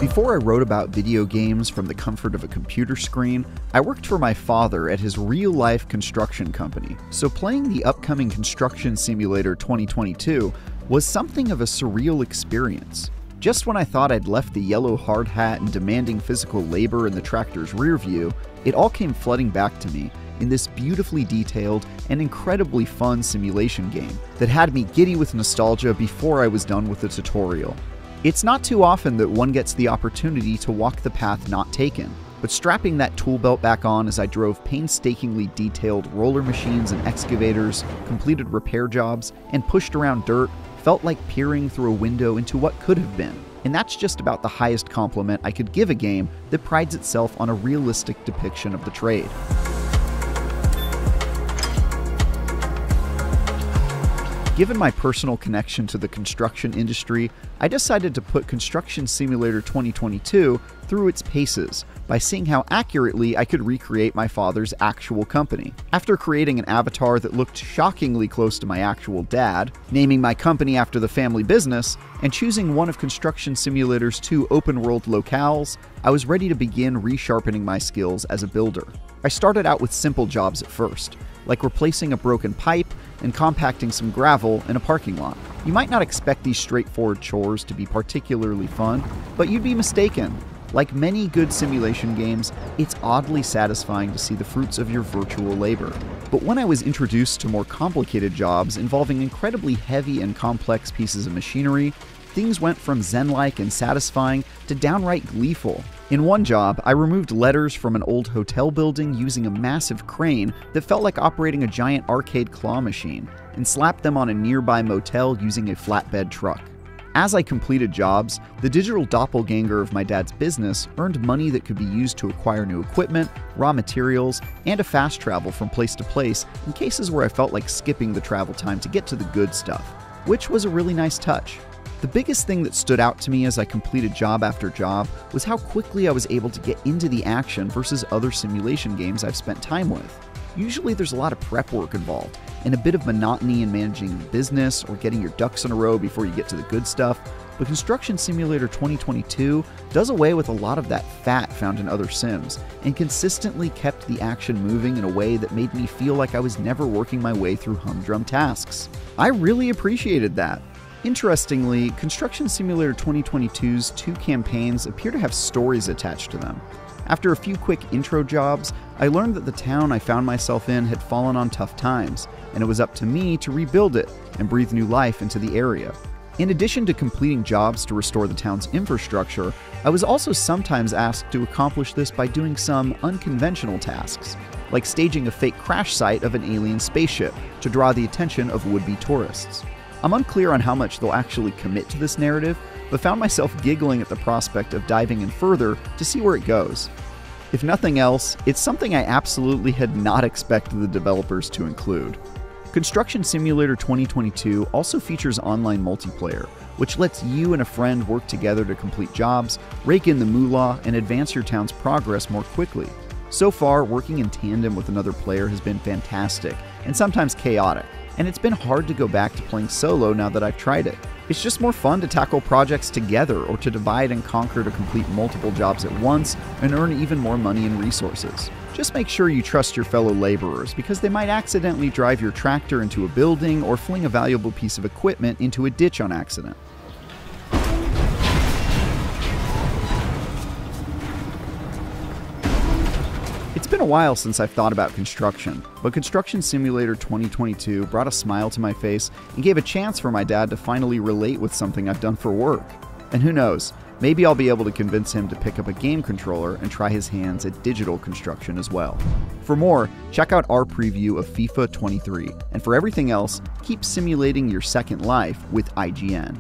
Before I wrote about video games from the comfort of a computer screen, I worked for my father at his real-life construction company, so playing the upcoming Construction Simulator 2022 was something of a surreal experience. Just when I thought I'd left the yellow hard hat and demanding physical labor in the tractor's rear view, it all came flooding back to me in this beautifully detailed and incredibly fun simulation game that had me giddy with nostalgia before I was done with the tutorial. It's not too often that one gets the opportunity to walk the path not taken, but strapping that tool belt back on as I drove painstakingly detailed roller machines and excavators, completed repair jobs, and pushed around dirt felt like peering through a window into what could have been. And that's just about the highest compliment I could give a game that prides itself on a realistic depiction of the trade. Given my personal connection to the construction industry, I decided to put Construction Simulator 2022 through its paces by seeing how accurately I could recreate my father's actual company. After creating an avatar that looked shockingly close to my actual dad, naming my company after the family business, and choosing one of Construction Simulator's 2 open-world locales, I was ready to begin resharpening my skills as a builder. I started out with simple jobs at first, like replacing a broken pipe and compacting some gravel in a parking lot. You might not expect these straightforward chores to be particularly fun, but you'd be mistaken. Like many good simulation games, it's oddly satisfying to see the fruits of your virtual labor. But when I was introduced to more complicated jobs involving incredibly heavy and complex pieces of machinery, things went from zen-like and satisfying to downright gleeful. In one job, I removed letters from an old hotel building using a massive crane that felt like operating a giant arcade claw machine, and slapped them on a nearby motel using a flatbed truck. As I completed jobs, the digital doppelganger of my dad's business earned money that could be used to acquire new equipment, raw materials, and a fast travel from place to place in cases where I felt like skipping the travel time to get to the good stuff, which was a really nice touch. The biggest thing that stood out to me as I completed job after job was how quickly I was able to get into the action versus other simulation games I've spent time with. Usually there's a lot of prep work involved, and a bit of monotony in managing the business or getting your ducks in a row before you get to the good stuff, but Construction Simulator 2022 does away with a lot of that fat found in other sims, and consistently kept the action moving in a way that made me feel like I was never working my way through humdrum tasks. I really appreciated that. Interestingly, Construction Simulator 2022's 2 campaigns appear to have stories attached to them. After a few quick intro jobs, I learned that the town I found myself in had fallen on tough times, and it was up to me to rebuild it and breathe new life into the area. In addition to completing jobs to restore the town's infrastructure, I was also sometimes asked to accomplish this by doing some unconventional tasks, like staging a fake crash site of an alien spaceship to draw the attention of would-be tourists. I'm unclear on how much they'll actually commit to this narrative, but found myself giggling at the prospect of diving in further to see where it goes. If nothing else, it's something I absolutely had not expected the developers to include. Construction Simulator 2022 also features online multiplayer, which lets you and a friend work together to complete jobs, rake in the moolah, and advance your town's progress more quickly. So far, working in tandem with another player has been fantastic, and sometimes chaotic. And it's been hard to go back to playing solo now that I've tried it. It's just more fun to tackle projects together or to divide and conquer to complete multiple jobs at once and earn even more money and resources. Just make sure you trust your fellow laborers because they might accidentally drive your tractor into a building or fling a valuable piece of equipment into a ditch on accident. It's been a while since I've thought about construction, but Construction Simulator 2022 brought a smile to my face and gave a chance for my dad to finally relate with something I've done for work. And who knows, maybe I'll be able to convince him to pick up a game controller and try his hands at digital construction as well. For more, check out our preview of FIFA 23, and for everything else, keep simulating your second life with IGN.